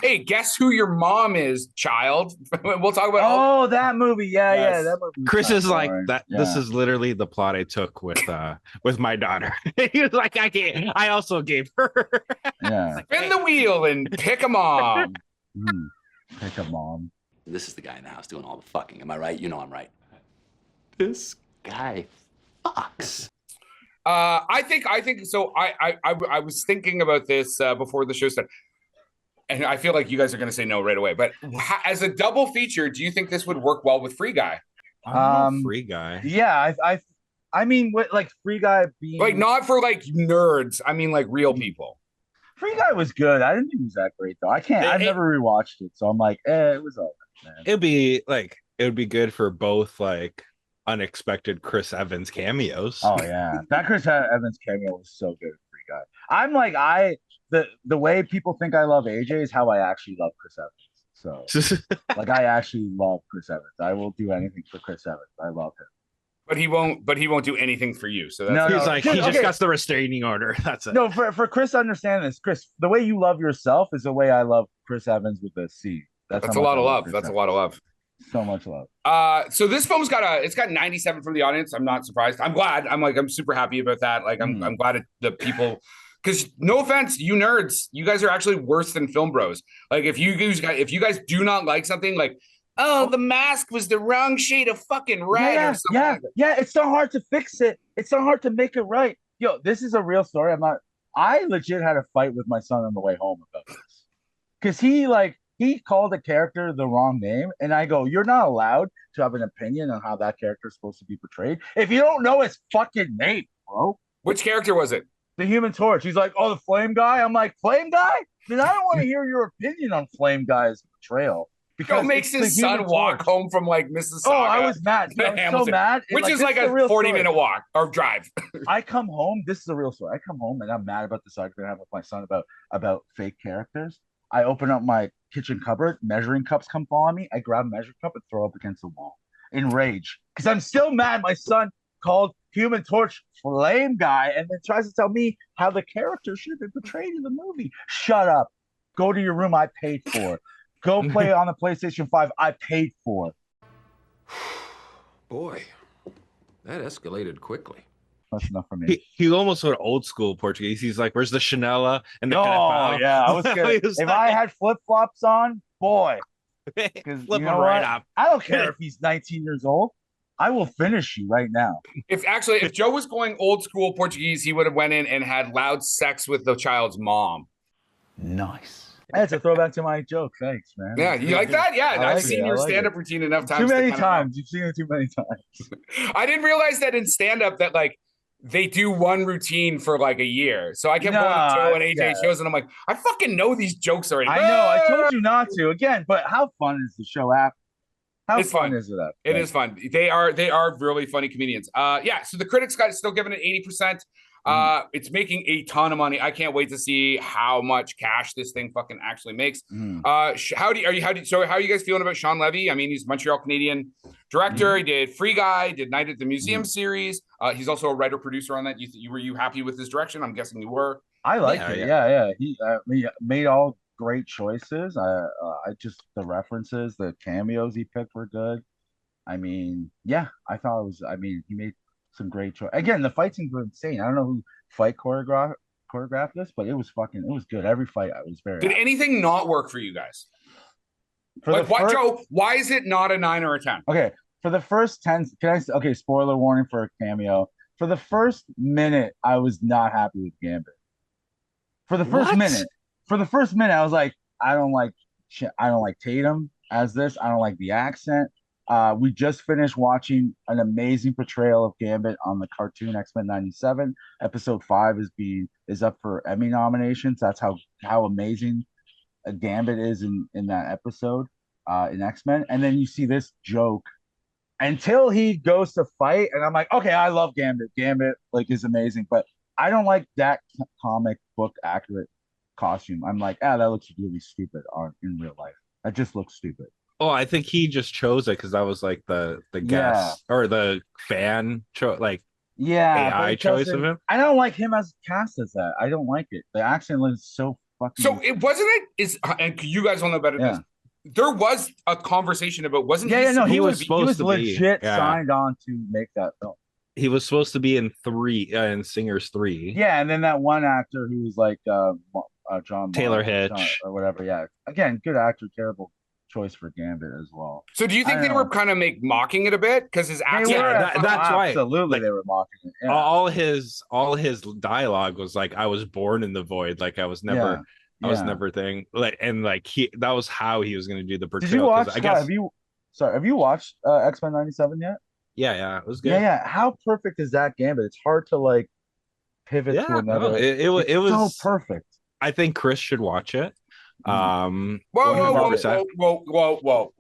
Hey, guess who your mom is, child? We'll talk about.
Oh, that movie. Yeah,
Yes.
yeah, that movie.
Chris is like
boring.
that.
Yeah.
This is literally the plot I took with my daughter. He was like, I also gave her.
Yeah.
Spin the wheel and pick a mom.
Pick a mom.
This is the guy in the house doing all the fucking. Am I right? You know I'm right. This guy fucks.
I think so. I was thinking about this before the show started, and I feel like you guys are going to say no right away. But as a double feature, do you think this would work well with Free Guy?
Free Guy.
Yeah, I mean, what, like, Free Guy being
Like, not for like nerds. I mean, like real people.
Free Guy was good. I didn't think it was that great though. I've never rewatched it, so I'm like, it was all right, man.
It would be good for both like unexpected Chris Evans cameos.
Oh yeah, that Chris Evans cameo was so good. Free Guy. I'm like, the way people think I love AJ is how I actually love Chris Evans. So like, I actually love Chris Evans. I will do anything for Chris Evans. I love him.
But he won't do anything for you. So that's
He's like,
just-
he just
okay.
got the restraining order. That's it.
No, for Chris to understand this, Chris, the way you love yourself is the way I love Chris Evans with a C.
That's
how
a
much
lot
I
of love.
Chris
That's a
Evans.
lot of love.
So much love.
So this film's got 97 from the audience. I'm not surprised. I'm glad. I'm super happy about that. Like I'm glad the people, because no offense, you nerds, you guys are actually worse than film bros. Like if you guys do not like something, like, oh, the mask was the wrong shade of fucking red or something.
Yeah,
like that.
yeah. It's not hard to fix it. It's not hard to make it right. Yo, this is a real story. I legit had a fight with my son on the way home about this. Because he called a character the wrong name, and I go, you're not allowed to have an opinion on how that character is supposed to be portrayed if you don't know his fucking name, bro.
Which character was it?
The Human Torch. He's like, oh, the Flame Guy. I'm like, Flame Guy? Then I don't want to hear your opinion on Flame Guy's portrayal.
Joe makes his son walk home from like Mississauga.
Oh, I was mad. I was so
Hamilton,
mad.
which is
this
like a
real
40-minute walk or drive.
I come home. This is a real story. I come home and I'm mad about this argument I have with my son about fake characters. I open up my kitchen cupboard. Measuring cups come fall on me. I grab a measuring cup and throw up against the wall in rage because I'm still mad. My son called Human Torch Flame Guy and then tries to tell me how the character should have been portrayed in the movie. Shut up. Go to your room. I paid for. Go play on the PlayStation 5. I paid for.
Boy, that escalated quickly.
That's enough for me.
He almost went old school Portuguese. He's like, "Where's the Chanela and the
Oh yeah, I was scared. If I had flip flops on, boy, because
flip him right up.
I don't care if he's 19 years old. I will finish you right now.
If Joe was going old school Portuguese, he would have went in and had loud sex with the child's mom.
Nice. That's a throwback to my joke. Thanks, man.
Yeah, you like that? Yeah,
I
I've
like
seen
it.
your
I like
stand-up
it.
routine enough times.
Too many
to kind of
times. You've seen it too many times.
I didn't realize that in stand-up that like they do one routine for like a year. So I kept going to Joe and AJ shows, and I'm like, I fucking know these jokes already.
I know. I told you not to. Again, but how fun is the show after? How
It's
fun
fun.
is it after?
It is fun. They are really funny comedians. Yeah. So the critics got still giving it 80%. It's making a ton of money. I can't wait to see how much cash this thing fucking actually makes. How are you guys feeling about Shawn Levy? I mean, he's a Montreal Canadian director. He did Free Guy, did Night at the Museum series. He's also a writer producer on that. Were you happy with his direction? I'm guessing you were.
I like it. Yeah. He made all great choices. I just the references, the cameos he picked were good. I mean, yeah, I thought it was. I mean, he made some great choice. Again, the fight scenes were insane. I don't know who choreographed this, but it was good. Every fight I was very.
Did anything not work for you guys?
For
like
the
what,
first-
Joe? Why is it not a 9 or a 10?
Okay, for the first 10, okay, spoiler warning for a cameo. For the first minute, I was not happy with Gambit. For the first minute, I was like, I don't like Tatum as this. I don't like the accent. We just finished watching an amazing portrayal of Gambit on the cartoon X-Men 97. Episode 5 is up for Emmy nominations. That's how amazing Gambit is in that episode in X-Men, and then you see this joke until he goes to fight, and I'm like, okay, I love Gambit. Gambit like is amazing, but I don't like that comic book accurate costume. I'm like, that looks really stupid in real life. That just looks stupid.
Oh, I think he just chose it because that was like the guest or the fan like AI choice of him.
I don't like him as cast as that. I don't like it. The accent is so fucking.
So it wasn't it is, and you guys all know better than this. There was a conversation about wasn't
he was legit signed on to make that film.
He was supposed to be in Singers 3.
Yeah, and then that one actor who was like John
Taylor Hitch
or whatever. Yeah, again, good actor, terrible choice for Gambit as well.
So do you think they were kind of mocking it a bit because his accent?
That's why
absolutely they were mocking it. Yeah.
All his dialogue was like, "I was born in the void," like I was never. I was never thing like, and like that was how he was going to do the portrayal.
Did you watch? Have you watched X-Men 97 yet?
Yeah, it was good.
Yeah. How perfect is that Gambit? It's hard to like pivot to another.
No, it was
so perfect.
I think Kris should watch it.
Whoa.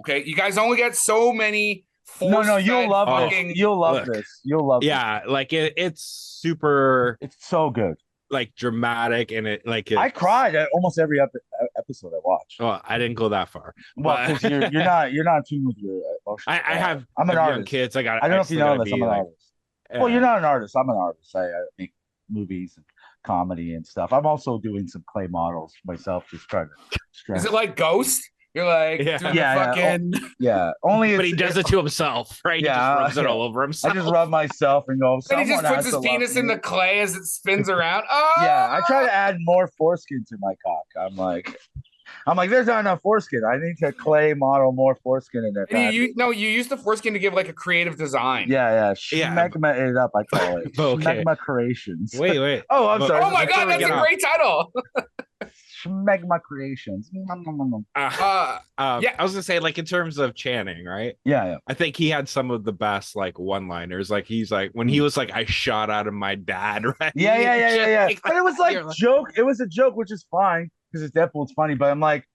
Okay, you guys only get so many.
No, you'll love this. You'll love this. You'll love.
Yeah, like it's super.
It's so good.
Like dramatic, and it like
I cried at almost every episode I watched.
Well, I didn't go that far.
Well, because you're not tuned with your emotions.
I'm an
artist.
Kids. I
don't know if you know this. I'm an artist. Well, you're not an artist. I'm an artist. I make movies and comedy and stuff. I'm also doing some clay models myself, just trying to stress.
Is it like Ghost? You're like,
only
but he does it to himself, right?
Yeah,
he just rubs it all over himself.
I just rub myself and go.
And he just puts his penis in the clay as it spins around.
Yeah, I try to add more foreskin to my cock. I'm like, there's not enough foreskin. I need to clay model more foreskin in there.
You use the foreskin to give like a creative design.
Yeah. Schmegma it up, I call it.
Okay.
Schmegma Creations.
Wait.
Oh, I'm sorry.
Oh my god, that's a great title.
Schmegma Creations.
I was gonna say, like, in terms of Channing, right?
Yeah.
I think he had some of the best like one-liners. Like he's like when he was like, "I shot out of my dad," right?
Yeah. But it was like joke. It was a joke, which is fine because it's Deadpool. It's funny, but I'm like,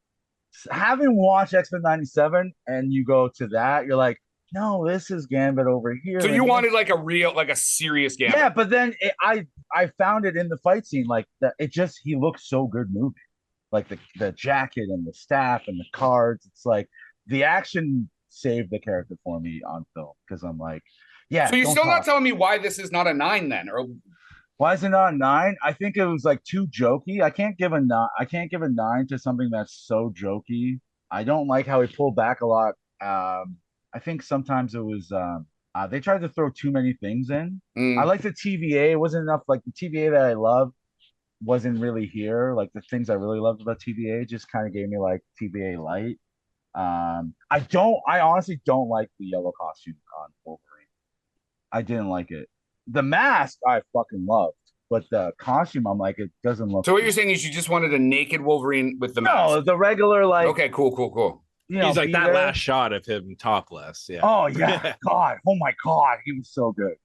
having watched X-Men 97 and you go to that, you're like, no, this is Gambit over here.
So you wanted like a serious Gambit.
Yeah, but then I found it in the fight scene, like that. He looks so good moving. Like the jacket and the staff and the cards. It's like the action saved the character for me on film because I'm like, yeah.
So you're still not telling me why this is not a 9 then, or
why is it not a 9? I think it was like too jokey. I can't give a 9 to something that's so jokey. I don't like how he pulled back a lot. I think sometimes it was they tried to throw too many things in. I like the TVA. It wasn't enough. Like the TVA that I love wasn't really here. Like the things I really loved about TVA just kind of gave me like TVA light. I honestly don't like the yellow costume on Wolverine. I didn't like it. The mask I fucking loved, but the costume I'm like, it doesn't look.
So what you're saying is you just wanted a naked Wolverine with the mask?
No, the regular like.
Okay, cool.
He's like that last shot of him topless. Yeah.
Oh yeah. God. Oh my God. He was so good.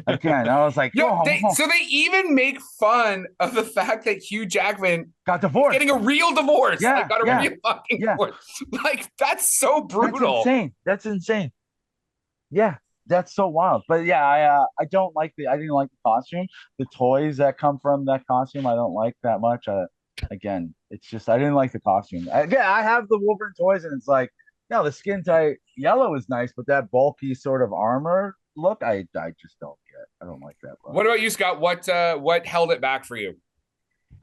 Again, I was like,
so they even make fun of the fact that Hugh Jackman
got divorced,
getting a real divorce.
Yeah,
like, got a real fucking divorce. Like that's so brutal.
That's insane. Yeah, that's so wild. But yeah, I didn't like the costume. The toys that come from that costume, I don't like that much. Again, it's just I didn't like the costume. Again, I have the Wolverine toys, and it's like, no, the skin tight yellow is nice, but that bulky sort of armor look, I just don't get. I don't like that.
What about you, Scott? What held it back for you?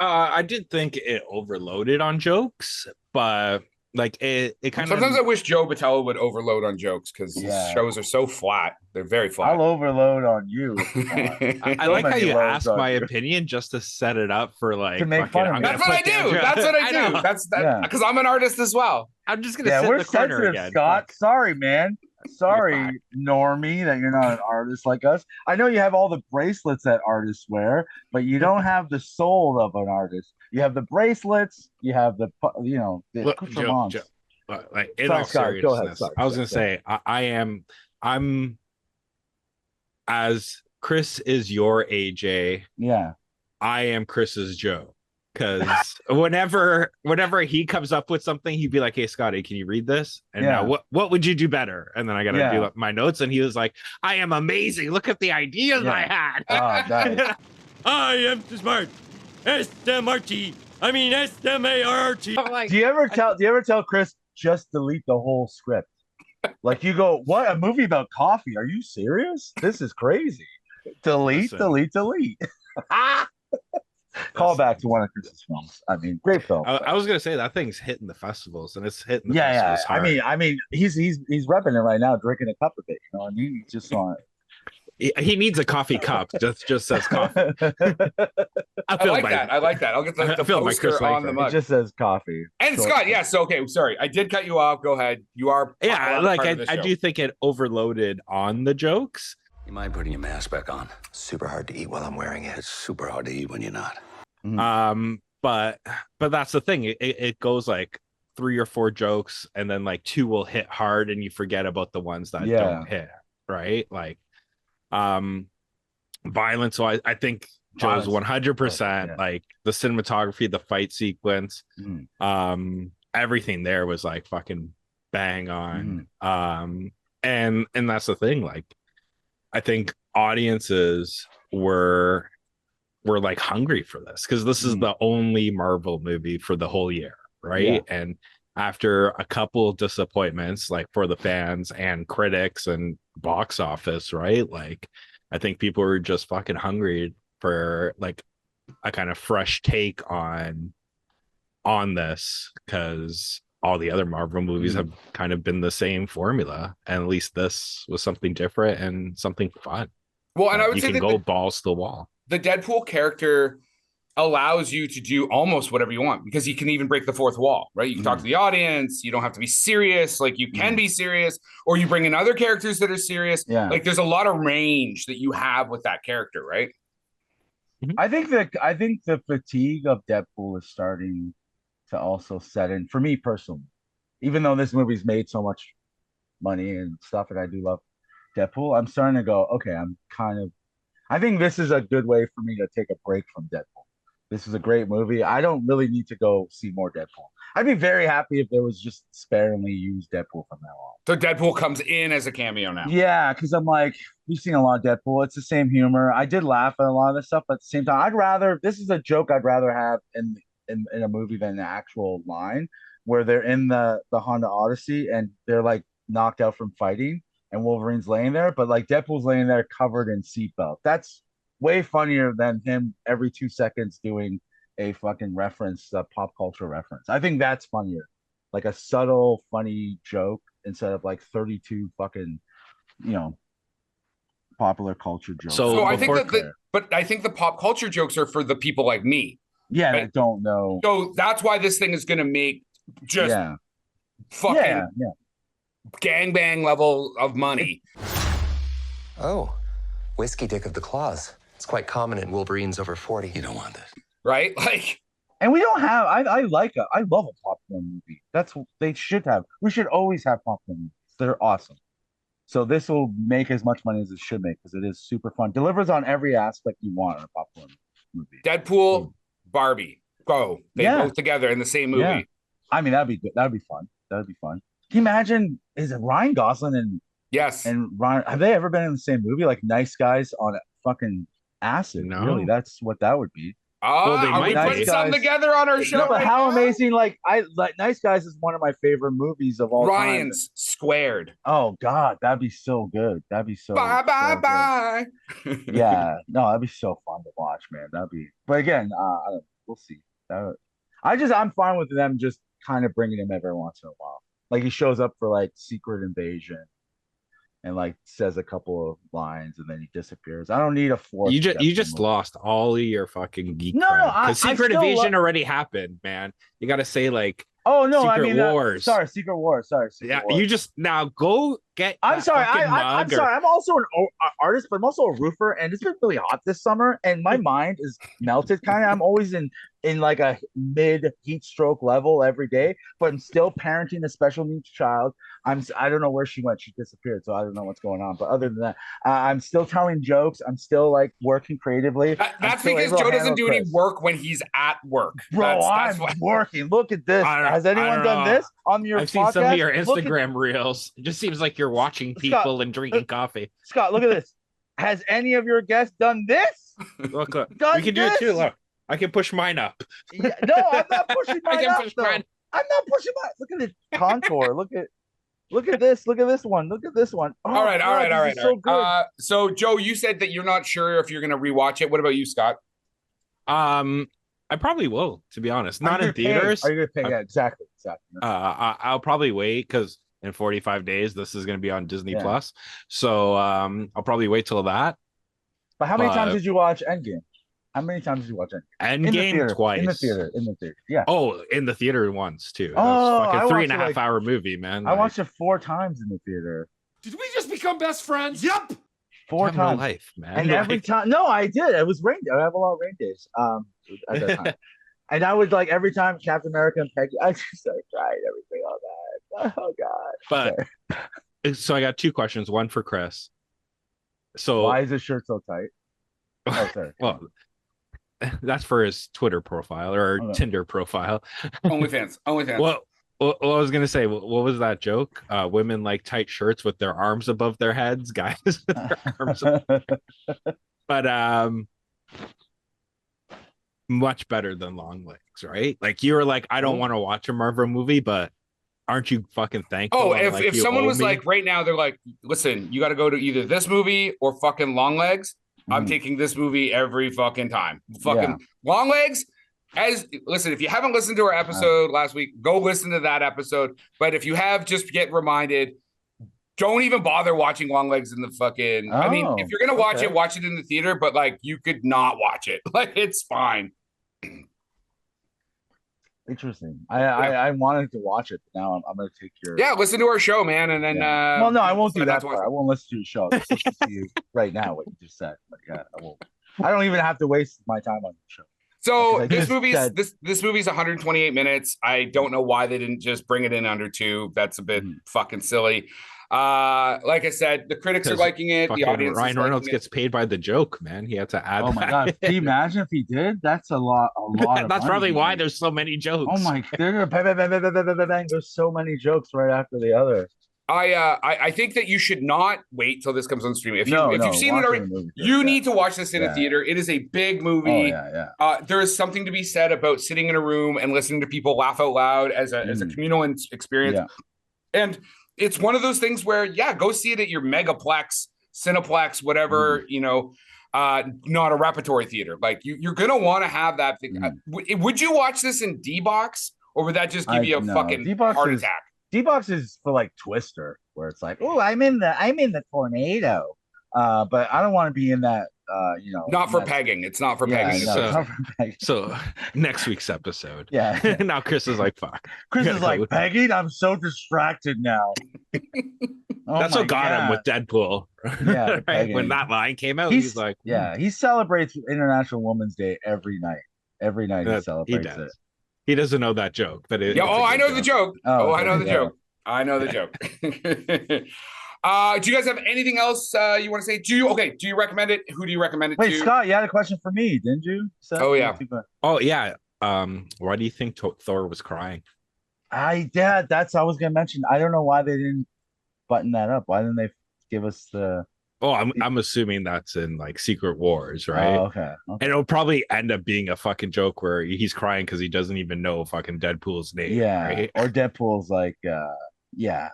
I did think it overloaded on jokes, but like it kind of.
Sometimes I wish Joe Botelho would overload on jokes because his shows are so flat. They're very flat.
I'll overload on you.
I like how you ask my opinion just to set it up for like
to make fun of me.
That's what I do. That's what I do. That's because I'm an artist as well.
I'm just gonna sit in the corner again.
Scott. Sorry, man. Sorry, normie, that you're not an artist like us. I know you have all the bracelets that artists wear, but you don't have the soul of an artist. You have the bracelets, you have the accoutrements.
Like in all seriousness, I was gonna say I'm as Kris is your AJ.
Yeah.
I am Chris's Joe. Because whenever he comes up with something, he'd be like, "Hey, Scotty, can you read this?" And now what would you do better? And then I gotta do my notes. And he was like, "I am amazing. Look at the ideas I had."
Oh, nice.
I am smart. S-M-R-T. I mean S-M-A-R-T.
Do you ever tell Kris just delete the whole script? Like you go, what, a movie about coffee? Are you serious? This is crazy. Delete. Call back to one of Kris's films. I mean, great film.
I was gonna say that thing's hitting the festivals, and it's hitting the festivals hard.
I mean, he's repping it right now, drinking a cup of it. You know what I mean? He's just on.
He needs a coffee cup. Just says coffee.
I like that. I'll get the poster on the mug.
It just says coffee.
And Scott, yes. Okay, sorry, I did cut you off. Go ahead. You are.
I do think it overloaded on the jokes.
You mind putting your mask back on?
Super hard to eat while I'm wearing it.
It's super hard to eat when you're not.
But that's the thing. It goes like 3 or 4 jokes, and then like 2 will hit hard, and you forget about the ones that don't hit. Right? Like, violence. So I think Joe's 100%. Like the cinematography, the fight sequence, everything there was like fucking bang on. And that's the thing. Like, I think audiences were like hungry for this because this is the only Marvel movie for the whole year, right? And after a couple of disappointments, like for the fans and critics and box office, right? Like, I think people were just fucking hungry for like a kind of fresh take on this, because all the other Marvel movies have kind of been the same formula, and at least this was something different and something fun.
Well, and I would say
you can go balls to the wall.
The Deadpool character allows you to do almost whatever you want, because you can even break the fourth wall, right? You can talk to the audience. You don't have to be serious. Like, you can be serious, or you bring in other characters that are serious. Like, there's a lot of range that you have with that character, right?
I think the fatigue of Deadpool is starting to also set in for me personally. Even though this movie's made so much money and stuff, and I do love Deadpool, I'm starting to go, okay, I think this is a good way for me to take a break from Deadpool. This is a great movie. I don't really need to go see more Deadpool. I'd be very happy if there was just sparingly used Deadpool from now on.
So Deadpool comes in as a cameo now.
Yeah, because I'm like, we've seen a lot of Deadpool. It's the same humor. I did laugh at a lot of this stuff, but at the same time, this is a joke I'd rather have in a movie than the actual line where they're in the Honda Odyssey and they're like knocked out from fighting and Wolverine's laying there, but like Deadpool's laying there covered in seatbelt. That's way funnier than him every 2 seconds doing a fucking reference, a pop culture reference. I think that's funnier, like a subtle, funny joke instead of like 32 fucking, popular culture jokes.
So I think I think the pop culture jokes are for the people like me.
Yeah, right? I don't know.
So that's why this thing is going to make just fucking gangbang level of money.
Oh, whiskey dick of the claws. It's quite common in Wolverines over 40.
You don't want this.
Right? Like,
and we don't have, I love a popcorn movie. That's what they should have. We should always have popcorn movies. They're awesome. So this will make as much money as it should make, because it is super fun. Delivers on every aspect you want in a popcorn movie.
Deadpool, Barbie, go. They both together in the same movie.
Yeah. I mean, that'd be good. That'd be fun. Can you imagine? Is it Ryan Gosling and Ryan? Have they ever been in the same movie? Like Nice Guys on fucking acid?
No.
Really, that's what that would be.
Oh, well, we put something together on our show.
No, but how amazing! Like Nice Guys is one of my favorite movies of all time.
Ryan's Squared.
Oh God, that'd be so good. That'd be so.
Bye.
Yeah, no, that'd be so fun to watch, man. That'd be. But again, we'll see. I'm fine with them just kind of bringing him every once in a while. Like he shows up for like Secret Invasion, and like says a couple of lines, and then he disappears. I don't need a fourth.
You just lost all of your fucking geek.
No,
because Secret Invasion already happened, man. You got to say like,
oh no,
Secret Wars.
Secret Wars. Sorry, Secret Wars.
You just now go
I'm sorry.
fucking
I'm
mug or-
sorry. I'm also an artist, but I'm also a roofer, and it's been really hot this summer, and my mind is melted. Kind of. I'm always in like a mid heat stroke level every day, but I'm still parenting a special needs child. I don't know where she went. She disappeared, so I don't know what's going on. But other than that, I'm still telling jokes. I'm still like working creatively.
That's because Joe doesn't do any work when he's at work.
Bro, I'm working. Look at this. Has anyone done this on your podcast?
I've seen some of your
Look at-
Instagram reels. It just seems like you're watching people and drinking coffee.
Scott, look at this. Has any of your guests done this?
Look,
Done
we can do it too. Look, I can push mine up.
Yeah, no, I'm not pushing mine
I can
up,
push
though.
mine.
I'm not pushing mine. Look at the contour. Look at this. Look at this one. Look at this one. Oh,
all right.
this is so good.
So Joe, you said that you're not sure if you're going to rewatch it. What about you, Scott?
I probably will, to be honest. Not in
Pay?
theaters.
Are you gonna pay? Yeah, exactly.
I'll probably wait because in 45 days this is going to be on Disney
Yeah.
Plus. So I'll probably wait till that.
But how many times did you watch Endgame? How many times did you watch Endgame?
Endgame twice.
In the theater. Yeah.
Oh, in the theater once too. That's
I
fucking
watched
3.5
it,
hour movie, man.
I watched it 4 times in the theater.
Did we just become best friends? Yep.
4
Time of
times.
life, man.
And every time, no, I did. It was rain. I have a lot of rain days. At that time, and I would like every time Captain America and Peggy, I just started crying everything on that. Oh God!
But so I got 2 questions. One for Kris. So
why is his shirt so tight? Oh, sorry.
Well, that's for his Twitter profile or Tinder profile.
OnlyFans.
Well, I was gonna say, what was that joke? Women like tight shirts with their arms above their heads, guys with their arms but much better than long legs, right? Like you were like, I don't want to watch a Marvel movie, but aren't you fucking thankful?
Oh,
that,
if someone was like right now, they're like, listen, you got to go to either this movie or fucking Long Legs. I'm taking this movie every fucking time. Fucking Long Legs. Listen, if you haven't listened to our episode last week, go listen to that episode. But if you have, just get reminded. Don't even bother watching Long Legs in the fucking. I mean, if you're gonna watch it in the theater. But like, you could not watch it. Like, it's fine.
Interesting. I wanted to watch it, but now I'm gonna take your.
Yeah, listen to our show, man, and then.
Well, no, I won't do that part. I won't listen to your show. I'll listen to you right now what you just said. But yeah, I won't. I don't even have to waste my time on the show.
So this movie's 128 minutes. I don't know why they didn't just bring it in under 2. That's a bit fucking silly. Like I said, the critics are liking it. The audience.
Ryan Reynolds gets paid by the joke, man. He had to add.
Oh my god! Can you imagine if he did? That's a lot.
That's probably why there's so many jokes.
Oh my! There's so many jokes right after the other.
I think that you should not wait till this comes on streaming. If you've seen it already, you need to watch this in a theater. It is a big movie. There is something to be said about sitting in a room and listening to people laugh out loud as a communal experience. And it's one of those things where, go see it at your megaplex, Cineplex, whatever, not a repertory theater. Like you're going to want to have that thing. Would you watch this in D-Box or would that just give you a fucking heart attack?
D-Box is for like Twister, where it's like, oh, I'm in the tornado, but I don't want to be in that.
Not for pegging. It's not for pegging.
So next week's episode.
Yeah.
Now Kris is like, fuck.
Chris is like, pegging? I'm so distracted now.
That's what got him with Deadpool.
Yeah.
Right? When that line came out, he's like,
he celebrates International Women's Day every night. Every night he celebrates it.
He doesn't know that joke, but
I know the joke. I know the joke. I know the joke. Do you guys have anything else you want to say? Do you recommend it? Who do you recommend it to?
Wait, Scott, you had a question for me, didn't you?
Oh yeah. Why do you think Thor was crying?
I was gonna mention. I don't know why they didn't button that up. Why didn't they give us the?
Oh, I'm assuming that's in like Secret Wars, right?
Oh, okay.
And it'll probably end up being a fucking joke where he's crying because he doesn't even know fucking Deadpool's name.
Yeah,
right?
Or Deadpool's like, yeah.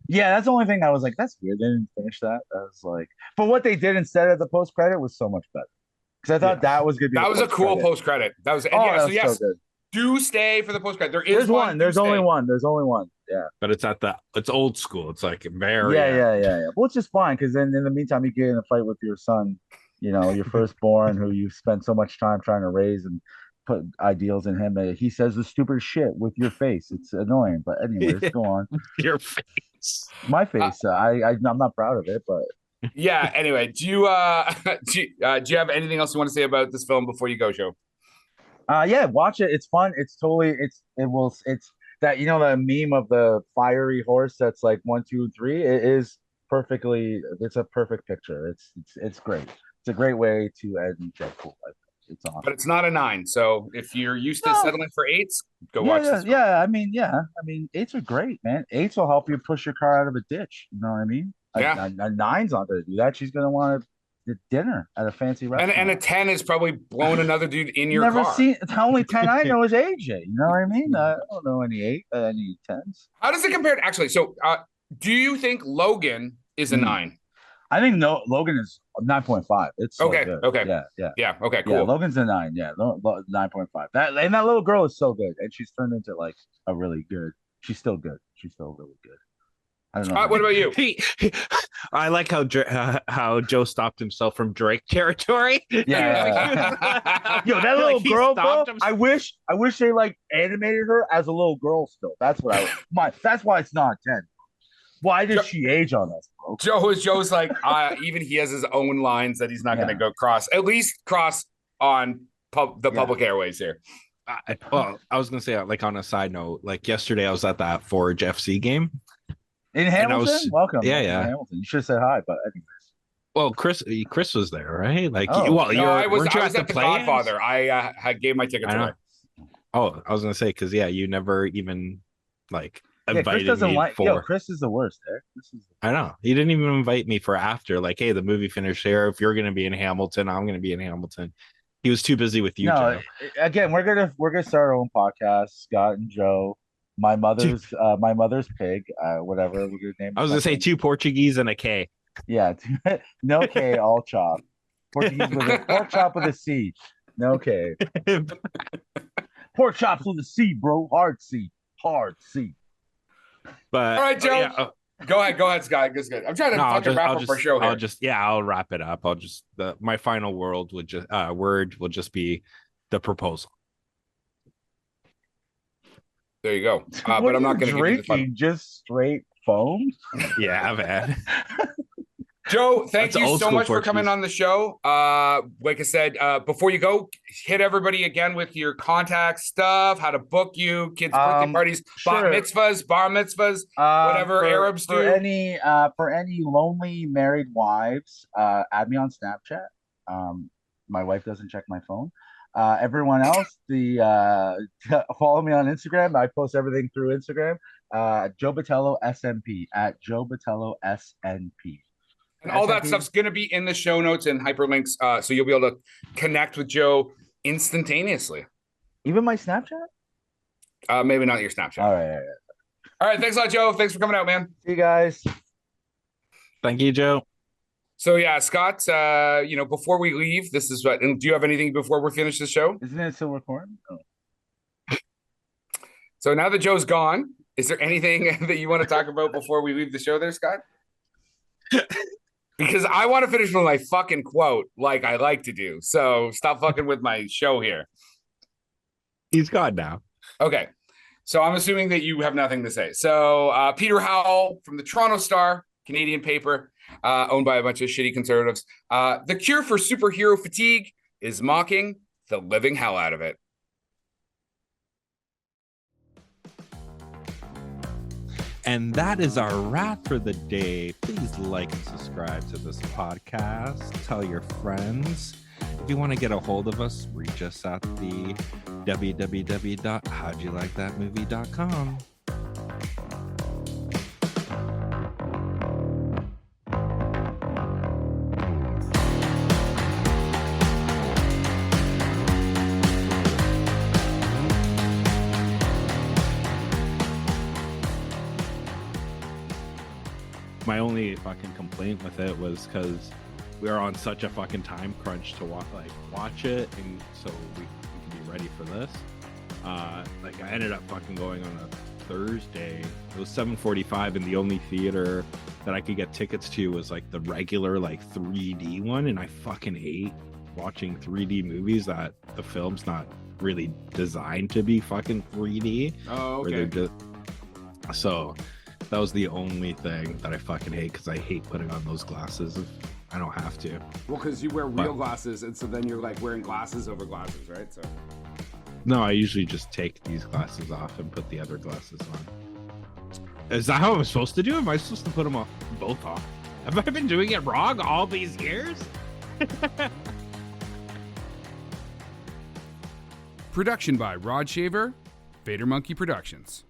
That's the only thing I was like, that's weird. They didn't finish that. I was like, but what they did instead of the post credit was so much better because I thought that was gonna be.
That was a cool post credit. That was yes. So do stay for the post credit. There's one.
There's only one. There's only one. Yeah.
But it's old school. It's like very
yeah. Which is fine because then in the meantime you get in a fight with your son, your firstborn who you spent so much time trying to raise and put ideals in him. He says the stupid shit with your face. It's annoying. But anyways, go on.
Your face.
My face. I'm not proud of it, but
Yeah. Anyway, do you do you have anything else you want to say about this film before you go, Joe?
yeah, watch it. It's fun. It's that the meme of the fiery horse that's like 1, 2, 3. It is perfectly. It's a perfect picture. It's great. It's a great way to end Deadpool. It's awesome.
But it's not a 9. So if you're used to settling for 8s, go watch this.
Yeah. I mean, 8s are great, man. 8s will help you push your car out of a ditch. You know what I mean?
Yeah.
A 9's not going to do that. She's going to want dinner at a fancy restaurant.
And a 10 is probably blowing another dude in your
Never
car.
seen. The only 10 I know is AJ. You know what I mean? I don't know any 10s.
How does it compare? Actually, so do you think Logan is a 9?
I think Logan is 9.5. It's so
okay.
good.
Okay.
Yeah.
Okay. Cool.
Yeah, Logan's a 9. Yeah, 9.5. That little girl is so good, and she's turned into like a really good. She's still good. She's still really good. I don't know.
What about you?
I like how Joe stopped himself from Drake territory.
Yeah. Yo, that little girl, bro. I wish they like animated her as a little girl still. That's what that's why it's not 10. Why did she age on us, bro?
Joe's like, even he has his own lines that he's not going to go cross on the public airways here.
I was going to say, like, on a side note, like yesterday I was at that Forge FC game.
In Hamilton? Welcome.
Yeah.
Hamilton. You should have said hi, but anyways.
Well, Kris was there, right? Like,
I was at the Godfather. I gave my tickets away.
Oh, I was going to say, because, you never even, like, invited
Kris doesn't
me for.
Yo, Kris is the worst.
I know. He didn't even invite me for after. Like, hey, the movie finished here. If you're going to be in Hamilton, I'm going to be in Hamilton. He was too busy with you.
No, again, we're gonna start our own podcast. Scott and Joe, my mother's pig, whatever we're gonna name.
I was gonna say 2 Portuguese and a K.
Yeah, no K, all chop. Portuguese with pork chop with a C. No K. Pork chops with a C, bro. Hard C.
But
all right, Joe. Go ahead, Scott. Good. I'm trying to wrap up our show here.
I'll wrap it up. My final word will just be the proposal.
There you go. But I'm not going to give you the final.
Just straight foam.
Yeah, man.
Joe, thank you so much for coming on the show. Like I said, before you go, hit everybody again with your contact stuff, how to book you, kids' birthday parties, bar mitzvahs, whatever Arabs do.
For any lonely married wives, add me on Snapchat. My wife doesn't check my phone. Everyone else, follow me on Instagram. I post everything through Instagram. Joe Botelho SMP at Joe Botelho SNP.
And all that stuff's going to be in the show notes and hyperlinks, so you'll be able to connect with Joe instantaneously.
Even my Snapchat?
Maybe not your Snapchat.
All right.
All right. Thanks a lot, Joe. Thanks for coming out, man.
See you guys.
Thank you, Joe.
So, yeah, Scott, before we leave, this is what. And do you have anything before we finish the show?
Isn't it still recording? Oh.
So now that Joe's gone, is there anything that you want to talk about before we leave the show there, Scott? Because I want to finish with my fucking quote like I like to do. So stop fucking with my show here.
He's gone now.
Okay. So I'm assuming that you have nothing to say. So Peter Howell from the Toronto Star, Canadian paper, owned by a bunch of shitty conservatives. The cure for superhero fatigue is mocking the living hell out of it.
And that is our wrap for the day. Please like and subscribe to this podcast. Tell your friends. If you want to get a hold of us, reach us at the www.howdyoulikethatmovie.com. My only fucking complaint with it was because we were on such a fucking time crunch to watch it, and so we can be ready for this. I ended up fucking going on a Thursday. It was 7:45, and the only theater that I could get tickets to was like the regular 3D one, and I fucking hate watching 3D movies that the film's not really designed to be fucking 3D.
Oh, okay.
So That was the only thing that I fucking hate because I hate putting on those glasses if I don't have to.
Well, because you wear real glasses, and so then you're like wearing glasses over glasses, right? So.
No, I usually just take these glasses off and put the other glasses on. Is that how I'm supposed to do? Am I supposed to put them both off? Have I been doing it wrong all these years?
Production by Rod Shaver, Vader Monkey Productions.